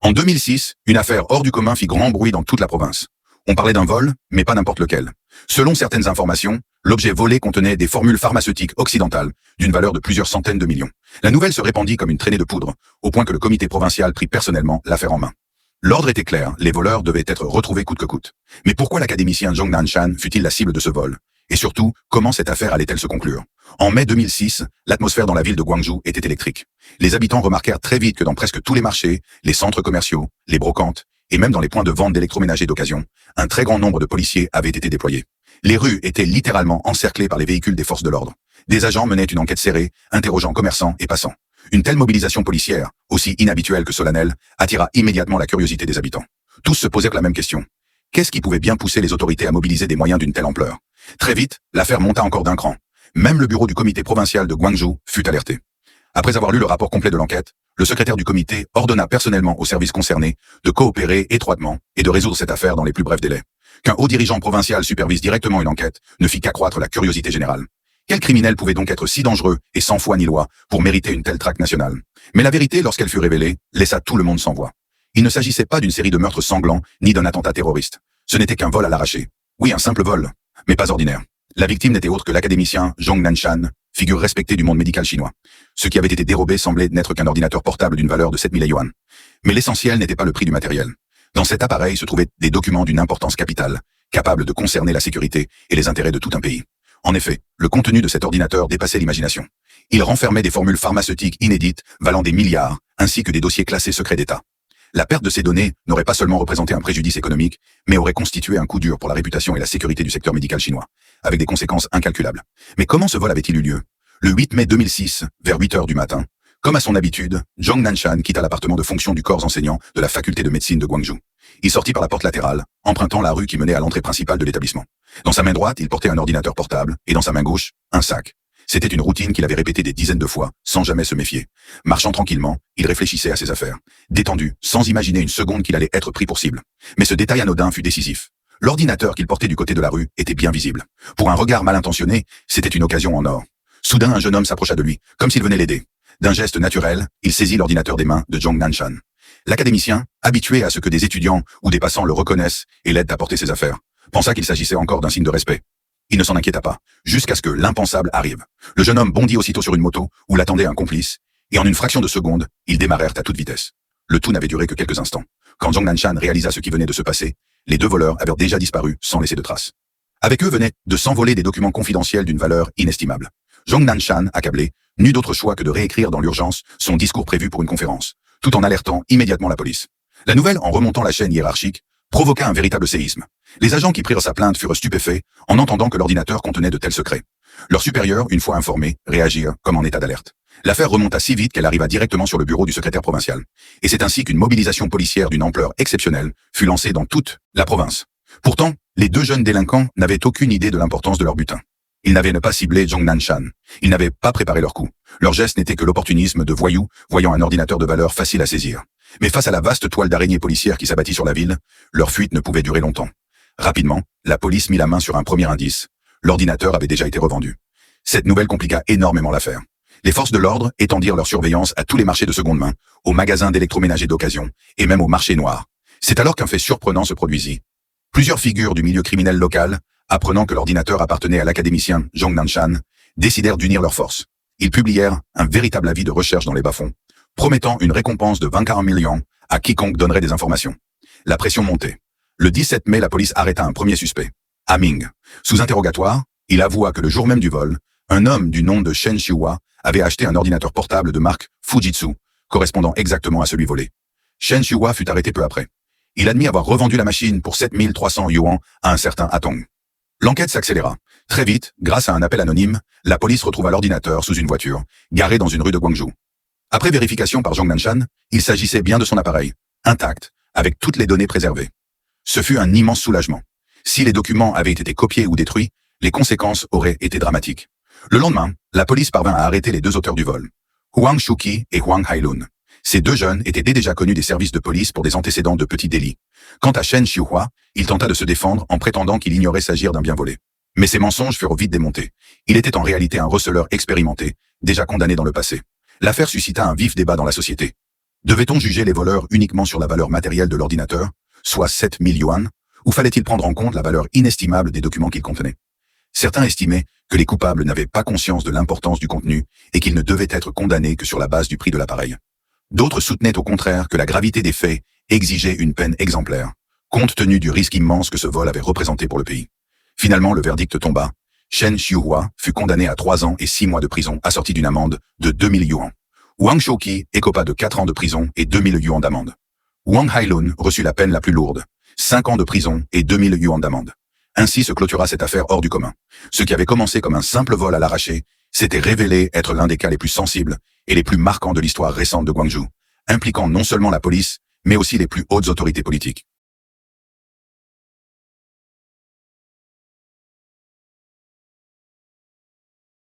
En 2006, une affaire hors du commun fit grand bruit dans toute la province. On parlait d'un vol, mais pas n'importe lequel. Selon certaines informations, l'objet volé contenait des formules pharmaceutiques occidentales d'une valeur de plusieurs centaines de millions. La nouvelle se répandit comme une traînée de poudre, au point que le comité provincial prit personnellement l'affaire en main. L'ordre était clair, les voleurs devaient être retrouvés coûte que coûte. Mais pourquoi l'académicien Zhong Nanshan fut-il la cible de ce vol? Et surtout, comment cette affaire allait-elle se conclure? En mai 2006, l'atmosphère dans la ville de Gwangju était électrique. Les habitants remarquèrent très vite que dans presque tous les marchés, les centres commerciaux, les brocantes, et même dans les points de vente d'électroménager d'occasion, un très grand nombre de policiers avaient été déployés. Les rues étaient littéralement encerclées par les véhicules des forces de l'ordre. Des agents menaient une enquête serrée, interrogeant commerçants et passants. Une telle mobilisation policière, aussi inhabituelle que solennelle, attira immédiatement la curiosité des habitants. Tous se posèrent la même question. Qu'est-ce qui pouvait bien pousser les autorités à mobiliser des moyens d'une telle ampleur? Très vite, l'affaire monta encore d'un cran. Même le bureau du comité provincial de Gwangju fut alerté. Après avoir lu le rapport complet de l'enquête, le secrétaire du comité ordonna personnellement aux services concernés de coopérer étroitement et de résoudre cette affaire dans les plus brefs délais. Qu'un haut dirigeant provincial supervise directement une enquête ne fit qu'accroître la curiosité générale. Quel criminel pouvait donc être si dangereux et sans foi ni loi pour mériter une telle traque nationale? Mais la vérité, lorsqu'elle fut révélée, laissa tout le monde sans voix. Il ne s'agissait pas d'une série de meurtres sanglants ni d'un attentat terroriste. Ce n'était qu'un vol à l'arraché. Oui, un simple vol, mais pas ordinaire. La victime n'était autre que l'académicien Zhong Nanshan, figure respectée du monde médical chinois. Ce qui avait été dérobé semblait n'être qu'un ordinateur portable d'une valeur de 7000 yuan. Mais l'essentiel n'était pas le prix du matériel. Dans cet appareil se trouvaient des documents d'une importance capitale, capables de concerner la sécurité et les intérêts de tout un pays. En effet, le contenu de cet ordinateur dépassait l'imagination. Il renfermait des formules pharmaceutiques inédites valant des milliards, ainsi que des dossiers classés secrets d'État. La perte de ces données n'aurait pas seulement représenté un préjudice économique, mais aurait constitué un coup dur pour la réputation et la sécurité du secteur médical chinois, avec des conséquences incalculables. Mais comment ce vol avait-il eu lieu? Le 8 mai 2006, vers 8 heures du matin, comme à son habitude, Zhong Nanshan quitta l'appartement de fonction du corps enseignant de la faculté de médecine de Gwangju. Il sortit par la porte latérale, empruntant la rue qui menait à l'entrée principale de l'établissement. Dans sa main droite, il portait un ordinateur portable, et dans sa main gauche, un sac. C'était une routine qu'il avait répétée des dizaines de fois, sans jamais se méfier. Marchant tranquillement, il réfléchissait à ses affaires. Détendu, sans imaginer une seconde qu'il allait être pris pour cible. Mais ce détail anodin fut décisif. L'ordinateur qu'il portait du côté de la rue était bien visible. Pour un regard mal intentionné, c'était une occasion en or. Soudain, un jeune homme s'approcha de lui, comme s'il venait l'aider. D'un geste naturel, il saisit l'ordinateur des mains de Zhong Nanshan. L'académicien, habitué à ce que des étudiants ou des passants le reconnaissent et l'aident à porter ses affaires, pensa qu'il s'agissait encore d'un signe de respect. Il ne s'en inquiéta pas, jusqu'à ce que l'impensable arrive. Le jeune homme bondit aussitôt sur une moto où l'attendait un complice, et en une fraction de seconde, ils démarrèrent à toute vitesse. Le tout n'avait duré que quelques instants. Quand Zhong Nanshan réalisa ce qui venait de se passer, les deux voleurs avaient déjà disparu sans laisser de traces. Avec eux venaient de s'envoler des documents confidentiels d'une valeur inestimable. Zhong Nanshan, accablé, n'eut d'autre choix que de réécrire dans l'urgence son discours prévu pour une conférence, tout en alertant immédiatement la police. La nouvelle, en remontant la chaîne hiérarchique, provoqua un véritable séisme. Les agents qui prirent sa plainte furent stupéfaits en entendant que l'ordinateur contenait de tels secrets. Leurs supérieurs, une fois informés, réagirent comme en état d'alerte. L'affaire remonta si vite qu'elle arriva directement sur le bureau du secrétaire provincial. Et c'est ainsi qu'une mobilisation policière d'une ampleur exceptionnelle fut lancée dans toute la province. Pourtant, les deux jeunes délinquants n'avaient aucune idée de l'importance de leur butin. Ils n'avaient pas ciblé Zhong Nanshan. Ils n'avaient pas préparé leur coup. Leur geste n'était que l'opportunisme de voyous voyant un ordinateur de valeur facile à saisir. Mais face à la vaste toile d'araignée policière qui s'abattit sur la ville, leur fuite ne pouvait durer longtemps. Rapidement, la police mit la main sur un premier indice. L'ordinateur avait déjà été revendu. Cette nouvelle compliqua énormément l'affaire. Les forces de l'ordre étendirent leur surveillance à tous les marchés de seconde main, aux magasins d'électroménager d'occasion, et même au marché noir. C'est alors qu'un fait surprenant se produisit. Plusieurs figures du milieu criminel local, apprenant que l'ordinateur appartenait à l'académicien Zhong Nanshan, décidèrent d'unir leurs forces. Ils publièrent un véritable avis de recherche dans les bas-fonds, promettant une récompense de 24 millions à quiconque donnerait des informations. La pression montait. Le 17 mai, la police arrêta un premier suspect, Aming. Sous interrogatoire, il avoua que le jour même du vol, un homme du nom de Shen Xiuhua avait acheté un ordinateur portable de marque Fujitsu, correspondant exactement à celui volé. Shen Xiuhua fut arrêté peu après. Il admit avoir revendu la machine pour 7300 yuan à un certain Atong. L'enquête s'accéléra. Très vite, grâce à un appel anonyme, la police retrouva l'ordinateur sous une voiture, garée dans une rue de Gwangju. Après vérification par Zhong Nanshan, il s'agissait bien de son appareil, intact, avec toutes les données préservées. Ce fut un immense soulagement. Si les documents avaient été copiés ou détruits, les conséquences auraient été dramatiques. Le lendemain, la police parvint à arrêter les deux auteurs du vol, Huang Shuqi et Huang Hailun. Ces deux jeunes étaient déjà connus des services de police pour des antécédents de petits délits. Quant à Shen Xiuhua, il tenta de se défendre en prétendant qu'il ignorait s'agir d'un bien volé. Mais ses mensonges furent vite démontés. Il était en réalité un receleur expérimenté, déjà condamné dans le passé. L'affaire suscita un vif débat dans la société. Devait-on juger les voleurs uniquement sur la valeur matérielle de l'ordinateur, soit 7 000 yuan, ou fallait-il prendre en compte la valeur inestimable des documents qu'il contenait? Certains estimaient que les coupables n'avaient pas conscience de l'importance du contenu et qu'ils ne devaient être condamnés que sur la base du prix de l'appareil. D'autres soutenaient au contraire que la gravité des faits exigeait une peine exemplaire, compte tenu du risque immense que ce vol avait représenté pour le pays. Finalement, le verdict tomba. Shen Xiuhua fut condamné à 3 ans et 6 mois de prison, assorti d'une amende de 2000 yuan. Wang Shouqi écopa de 4 ans de prison et 2000 yuan d'amende. Wang Hailun reçut la peine la plus lourde, 5 ans de prison et 2000 yuan d'amende. Ainsi se clôtura cette affaire hors du commun. Ce qui avait commencé comme un simple vol à l'arraché s'était révélé être l'un des cas les plus sensibles et les plus marquants de l'histoire récente de Guangzhou, impliquant non seulement la police, mais aussi les plus hautes autorités politiques.